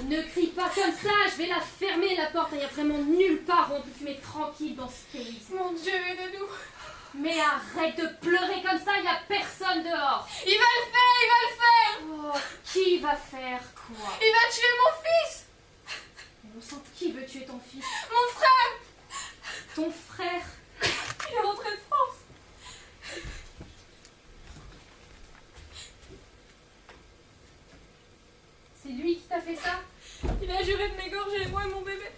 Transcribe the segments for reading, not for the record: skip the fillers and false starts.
Ne crie pas comme ça, je vais la fermer la porte. Il n'y a vraiment nulle part où on peut fumer tranquille dans ce pays. Mon Dieu, aide-nous. Mais arrête de pleurer comme ça, il n'y a personne dehors. Il va le faire, il va le faire. Oh, qui va faire quoi? Il va tuer mon fils. Bon sang, qui veut tuer ton fils? Mon frère. Ton frère? Il est rentré de France. C'est lui qui t'a fait ça? Il a juré de m'égorger, moi et mon bébé.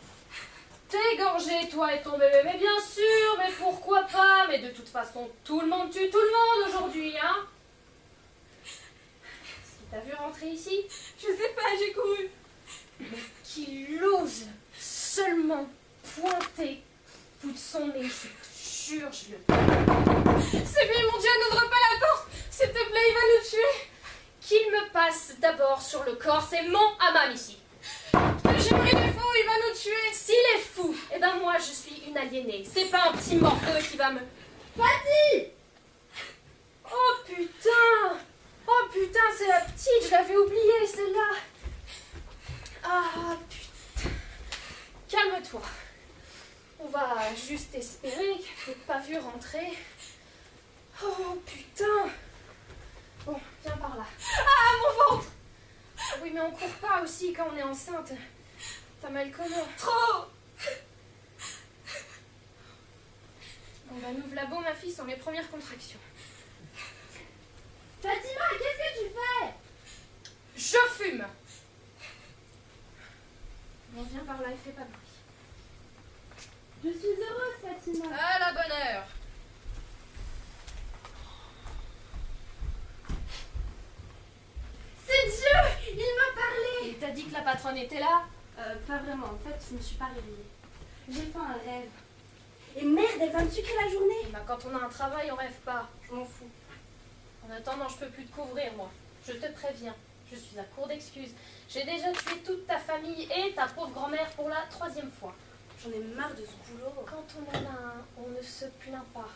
T'égorger, toi et ton bébé? Mais bien sûr, mais pourquoi pas? Mais de toute façon, tout le monde tue tout le monde aujourd'hui, hein? Est-ce qu'il t'a vu rentrer ici? Je sais pas, j'ai couru. Mais qu'il ose seulement pointer bout de son nez, je te jure, je le... C'est lui, mon Dieu, n'ouvre pas la porte. S'il te plaît, il va nous tuer. Qu'il me passe d'abord sur le corps, c'est mon hammam ici. J'aimerais il est fou, il va nous tuer. S'il est fou, eh ben moi je suis une aliénée. C'est pas un petit morveux qui va me... Patty. Oh putain! Oh putain, c'est la petite, je l'avais oubliée celle-là. Ah putain. Calme-toi. On va juste espérer qu'elle n'ait pas vu rentrer. Oh putain. Bon, viens par là. Ah, mon ventre. Oui, mais on court pas aussi quand on est enceinte. T'as mal comment? Trop. Bon, bah nous v'là beau, ma fille, sont les premières contractions. Fatima, qu'est-ce que tu fais? Je fume. Bon, viens par là et fais pas de bruit. Je suis heureuse, Fatima. À la bonne heure. C'est Dieu. Il m'a parlé. Il t'a dit que la patronne était là? Pas vraiment, en fait, je me suis pas réveillée. J'ai fait un rêve. Et merde, elle va me sucrer la journée. Bah, quand on a un travail, on rêve pas. Je m'en fous. En attendant, je peux plus te couvrir, moi. Je te préviens. Je suis à court d'excuses. J'ai déjà tué toute ta famille et ta pauvre grand-mère pour la 3e fois. J'en ai marre de ce boulot. Quand on en a un, on ne se plaint pas.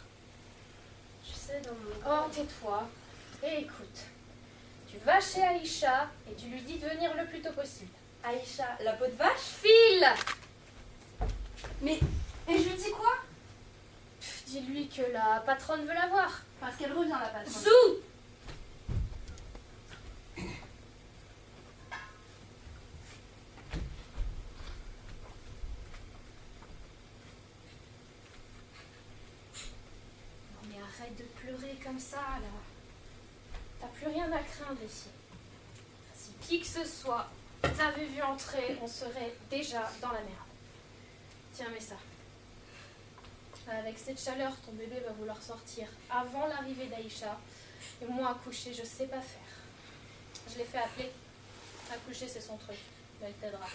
Tu sais, dans mon... Oh, tais-toi. Et écoute. Tu vas chez Aïcha et tu lui dis de venir le plus tôt possible. Aïcha, la peau de vache. File! Mais... Et je lui dis quoi? Dis-lui que la patronne veut la voir. Parce qu'elle revient, la patronne. Zou! Non mais arrête de pleurer comme ça, là. T'as plus rien à craindre ici. Si qui que ce soit t'avait vu entrer, on serait déjà dans la merde. Tiens, mets ça. Avec cette chaleur, ton bébé va vouloir sortir avant l'arrivée d'Aïcha. Et moi, accoucher, je sais pas faire. Je l'ai fait appeler. Accoucher, c'est son truc. Mais elle t'aidera.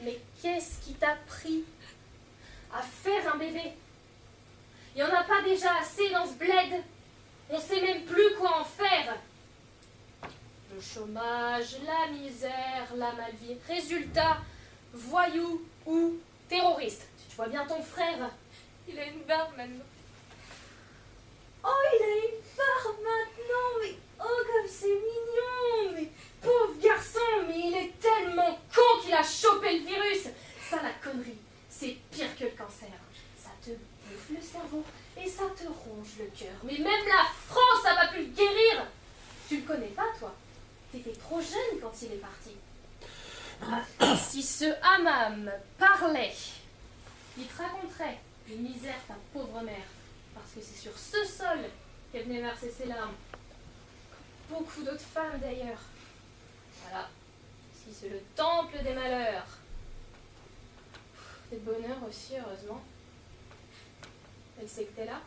Mais qu'est-ce qui t'a pris à faire un bébé? Il n'y en a pas déjà assez dans ce bled. On sait même plus quoi en faire. Le chômage, la misère, la malvie. Résultat, voyou ou terroriste. Tu vois bien ton frère. Il a une barbe maintenant. Oh, il a une barbe maintenant, mais oh, comme c'est mignon, mais pauvre garçon, mais il est tellement con qu'il a chopé le virus. Ça, la connerie, c'est pire que le cancer. Ça te bouffe le cerveau et ça te ronge le cœur. Mais même la France n'a pas pu le guérir. Tu le connais pas, toi? T'étais trop jeune quand il est parti. Si ce hammam parlait, il te raconterait les misères de ta pauvre mère. Parce que c'est sur ce sol qu'elle venait verser ses larmes. Beaucoup d'autres femmes d'ailleurs. Voilà. Ici c'est le temple des malheurs. Des bonheurs aussi, heureusement. Elle sait que t'es là.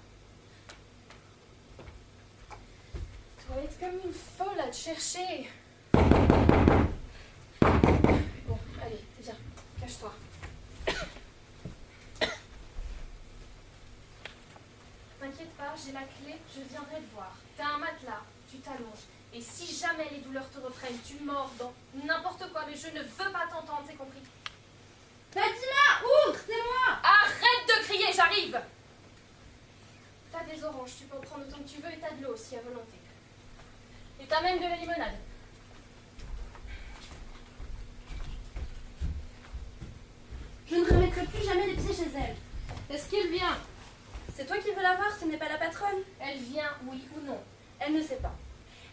Tu dois être comme une folle à te chercher. Bon, allez, viens, cache-toi. T'inquiète pas, j'ai la clé, je viendrai te voir. T'as un matelas, tu t'allonges. Et si jamais les douleurs te reprennent, tu mords dans n'importe quoi, mais je ne veux pas t'entendre, c'est compris? Fatima, ouvre, c'est moi. Arrête de crier, j'arrive! T'as des oranges, tu peux en prendre autant que tu veux, et t'as de l'eau aussi à volonté. Et t'as même de la limonade. plus jamais les pieds chez elle. Est-ce qu'elle vient? C'est toi qui veux la voir, ce n'est pas la patronne. Elle vient, oui ou non? Elle ne sait pas.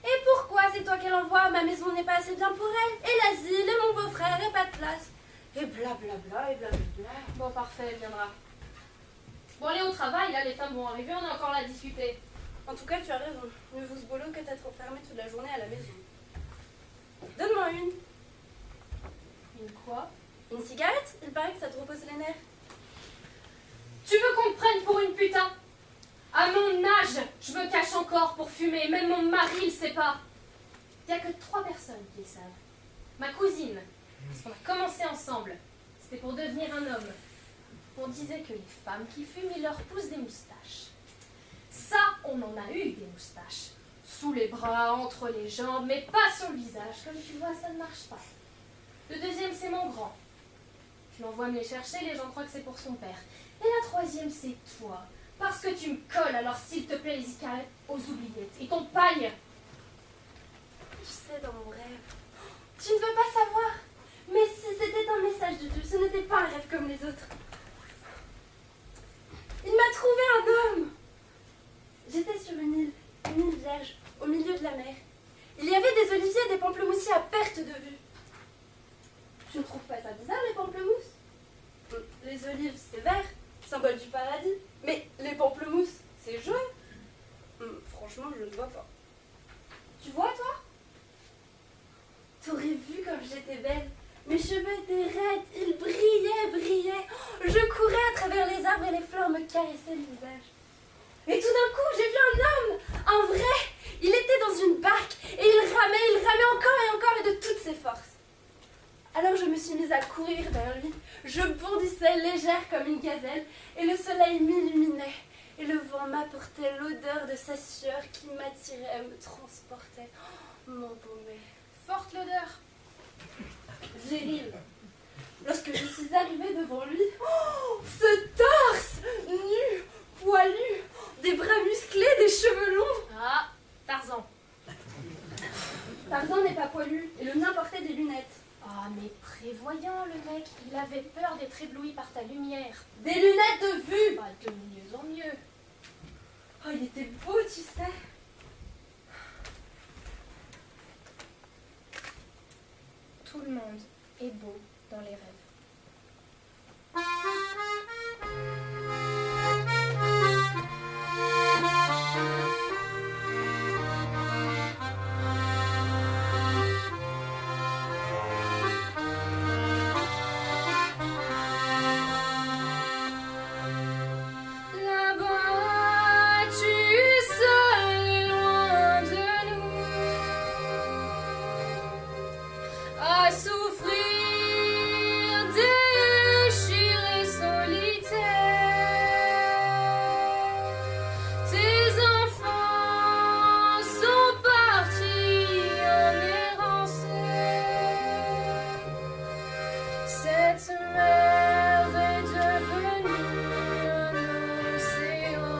Et pourquoi c'est toi qu'elle envoie? Ma maison n'est pas assez bien pour elle. Et l'asile, et mon beau-frère, et pas de place. Et blablabla, et blablabla. Bon, parfait, elle viendra. Bon, allez au travail, là, les femmes vont arriver, on a encore là à discuter. En tout cas, tu as raison. Mieux vaut ce boulot que d'être enfermé toute la journée à la maison. Donne-moi une. Une quoi? Une cigarette? Il paraît que ça te repose les nerfs. Tu veux qu'on te prenne pour une putain? À mon âge, je me cache encore pour fumer, même mon mari le sait pas. Il n'y a que 3 personnes qui le savent. Ma cousine, parce qu'on a commencé ensemble, c'était pour devenir un homme. On disait que les femmes qui fument, ils leur poussent des moustaches. Ça, on en a eu des moustaches. Sous les bras, entre les jambes, mais pas sur le visage. Comme tu vois, ça ne marche pas. Le deuxième, c'est mon grand. Je l'envoie me les chercher, les gens croient que c'est pour son père. Et la troisième, c'est toi. Parce que tu me colles, alors s'il te plaît, les cigarettes aux oubliettes. Et ton pagne. Tu sais, dans mon rêve. Tu ne veux pas savoir. Mais c'était un message de Dieu, ce n'était pas un rêve comme les autres. Il m'a trouvé un homme. J'étais sur une île vierge, au milieu de la mer. Il y avait des oliviers et des pamplemoussis à perte de vue. Tu ne trouves pas ça bizarre, les pamplemousses? Les olives, c'est vert, symbole du paradis. Mais les pamplemousses, c'est jaune. Franchement, je ne vois pas. Tu vois, toi? T'aurais vu comme j'étais belle. Mes cheveux étaient raides, ils brillaient. Je courais à travers les arbres et les fleurs me caressaient le visage. Et tout d'un coup, j'ai vu un homme, un vrai. Il était dans une barque et il ramait encore et de toutes ses forces. Alors je me suis mise à courir vers lui. Je bondissais légère comme une gazelle et le soleil m'illuminait. Et le vent m'apportait l'odeur de sa sueur qui m'attirait, me transportait. Oh, m'embaumait. Forte l'odeur. Viril. Lorsque je suis arrivée devant lui, oh, ce torse nu, poilu, des bras musclés, des cheveux longs. Ah, Tarzan. Tarzan n'est pas poilu et le mien portait des lunettes. Ah, mais prévoyant, le mec, il avait peur d'être ébloui par ta lumière. Des lunettes de vue. Bah, de mieux en mieux. Oh, il était beau, tu sais. Tout le monde est beau dans les rêves. Là-bas, tu seul et loin de nous, à souffrir, déchiré, solitaire. Tes enfants sont partis en errance. Cette mer est devenue un océan.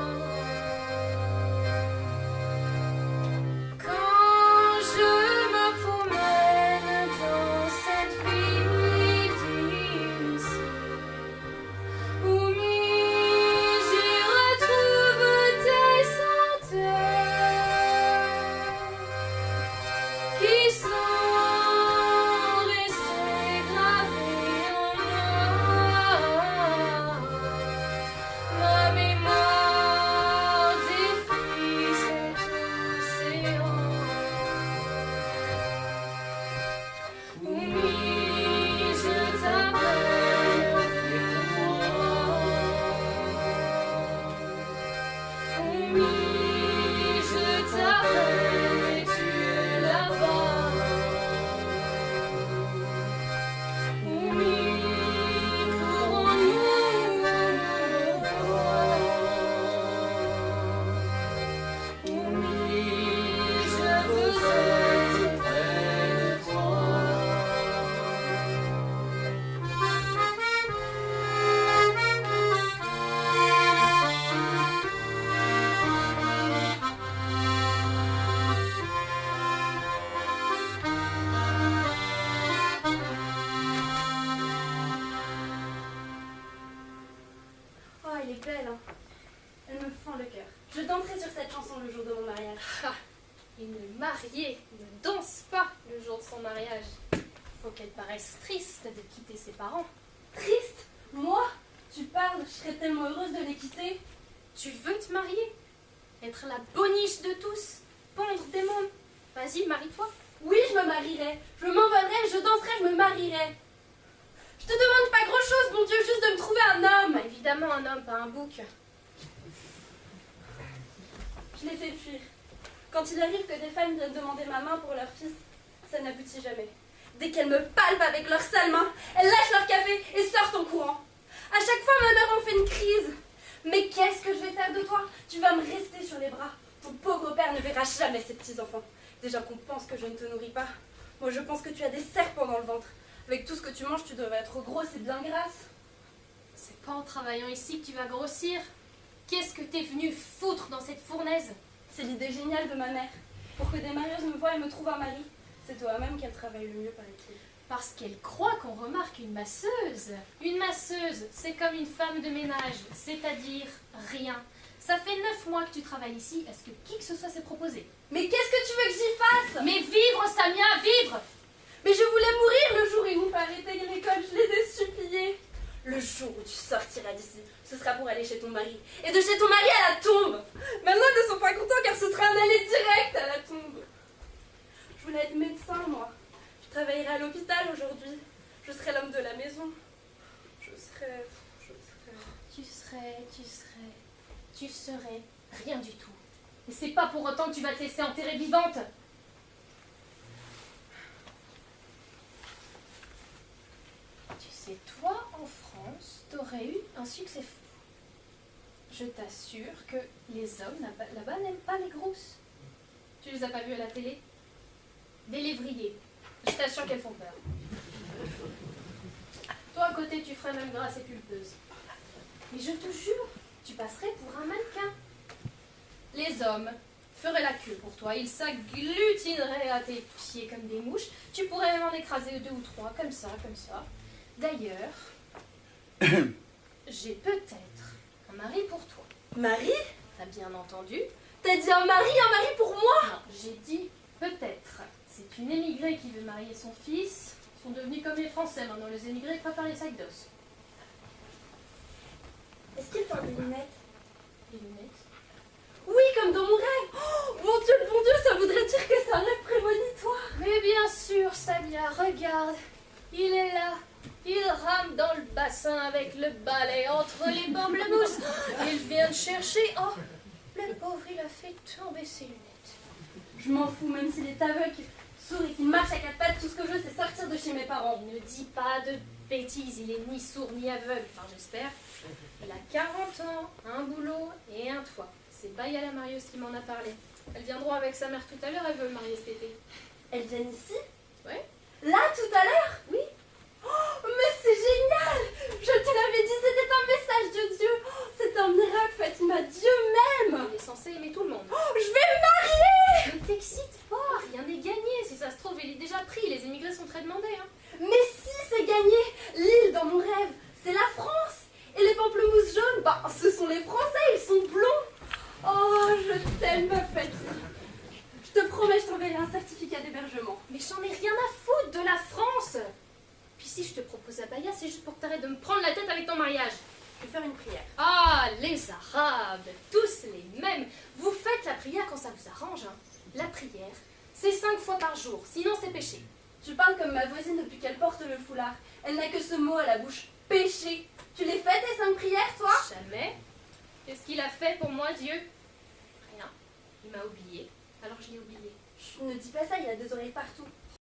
Quand je me promène dans cette ville, chanson le jour de mon mariage. Ah, une mariée ne danse pas le jour de son mariage. Faut qu'elle paraisse triste de quitter ses parents. Triste? Moi? Tu parles, je serais tellement heureuse de les quitter. Tu veux te marier? Être la boniche de tous? Pondre des mômes? Vas-y, marie-toi. Oui, je me marierai. Je m'envolerai, je danserai, je me marierai. Je te demande pas grand-chose, mon Dieu, juste de me trouver un homme. Bah, évidemment un homme, pas un bouc. Je les fais fuir. Quand il arrive que des femmes viennent demander ma main pour leur fils, ça n'aboutit jamais. Dès qu'elles me palpent avec leurs sales mains, elles lâchent leur café et sortent en courant. À chaque fois, ma mère en fait une crise. Mais qu'est-ce que je vais faire de toi? Tu vas me rester sur les bras. Ton pauvre père ne verra jamais ses petits-enfants. Déjà qu'on pense que je ne te nourris pas. Moi, je pense que tu as des serpents dans le ventre. Avec tout ce que tu manges, tu devrais être grosse et bien grasse. C'est pas en travaillant ici que tu vas grossir. Qu'est-ce que t'es venu foutre dans cette fournaise? C'est l'idée géniale de ma mère. Pour que des marieuses me voient et me trouvent un mari. C'est toi-même qu'elle travaille le mieux, paraît-il. Parce qu'elle croit qu'on remarque une masseuse. Une masseuse, c'est comme une femme de ménage, c'est-à-dire rien. Ça fait 9 mois que tu travailles ici. Est-ce que qui que ce soit s'est proposé? Mais qu'est-ce que tu veux que j'y fasse? Mais vivre, Samia, vivre! Mais je voulais mourir le jour où ils m'ont fait arrêter l'école. Je les ai suppliés. Le jour où tu sortiras d'ici, ce sera pour aller chez ton mari. Et de chez ton mari à la tombe. Maintenant, ils ne sont pas contents car ce sera un aller direct à la tombe. Je voulais être médecin, moi. Je travaillerai à l'hôpital aujourd'hui. Je serai l'homme de la maison. Tu serais rien du tout. Et c'est pas pour autant que tu vas te laisser enterrer vivante. Tu sais, toi, en France, t'aurais eu un succès fou. Je t'assure que les hommes là-bas n'aiment pas les grosses. Tu les as pas vus à la télé? Des lévriers. Je t'assure qu'elles font peur. Toi, à côté, tu ferais même grasse et pulpeuse. Mais je te jure, tu passerais pour un mannequin. Les hommes feraient la queue pour toi. Ils s'agglutineraient à tes pieds comme des mouches. Tu pourrais même en écraser 2 ou 3, comme ça, comme ça. D'ailleurs, j'ai peut-être un mari pour toi. Mari? T'as bien entendu? T'as dit un mari pour moi? Non, j'ai dit peut-être. C'est une émigrée qui veut marier son fils. Ils sont devenus comme les Français maintenant. Les émigrés préfèrent les sacs d'os. Est-ce qu'il porte des lunettes? Les lunettes? Oui, comme dans mon rêve. Oh, mon Dieu, ça voudrait dire que c'est un rêve prémonitoire. Mais bien sûr, Samia, regarde. Il est là. Il rame dans le bassin avec le balai entre les pamplemousses. Il vient de chercher. Oh, le pauvre, il a fait tomber ses lunettes. Je m'en fous, même s'il est aveugle, sourd et qu'il marche à 4 pattes, tout ce que je veux, c'est sortir de chez mes parents. Ne dis pas de bêtises, il est ni sourd ni aveugle, enfin j'espère. Il a 40 ans, un boulot et un toit. C'est Baya la marieuse qui m'en a parlé. Elle vient droit avec sa mère tout à l'heure, elle veut le marier cet été. Elles viennent ici? Ouais. Là, tout à l'heure? Oui. Oh, mais c'est génial! Je te l'avais dit, c'était un message de Dieu. Oh, c'est un miracle, Fatima, Dieu m'aime. Il est censé aimer tout le monde. Oh, je vais me marier! Ne t'excite pas, rien n'est gagné. Si ça se trouve, il est déjà pris. Les émigrés sont très demandés. Hein. Mais si, c'est gagné! L'île dans mon rêve, c'est la France! Et les pamplemousses jaunes, bah, ce sont les Français, ils sont blonds! Oh, je t'aime, ma Fatima. Je te promets, je t'enverrai un certificat d'hébergement. Mais j'en ai rien à foutre de la France. Puis si je te propose à Baya, c'est juste pour que t'arrêtes de me prendre la tête avec ton mariage. Je vais faire une prière. Ah, les Arabes, tous les mêmes. Vous faites la prière quand ça vous arrange. Hein. La prière, c'est 5 fois par jour, sinon c'est péché. Je parle comme ma voisine depuis qu'elle porte le foulard. Elle n'a que ce mot à la bouche, péché. Tu les fais tes 5 prières, toi? Jamais. Qu'est-ce qu'il a fait pour moi, Dieu? Rien. Il m'a oublié, alors je l'ai oublié. Chut, ne dis pas ça, il a des oreilles partout.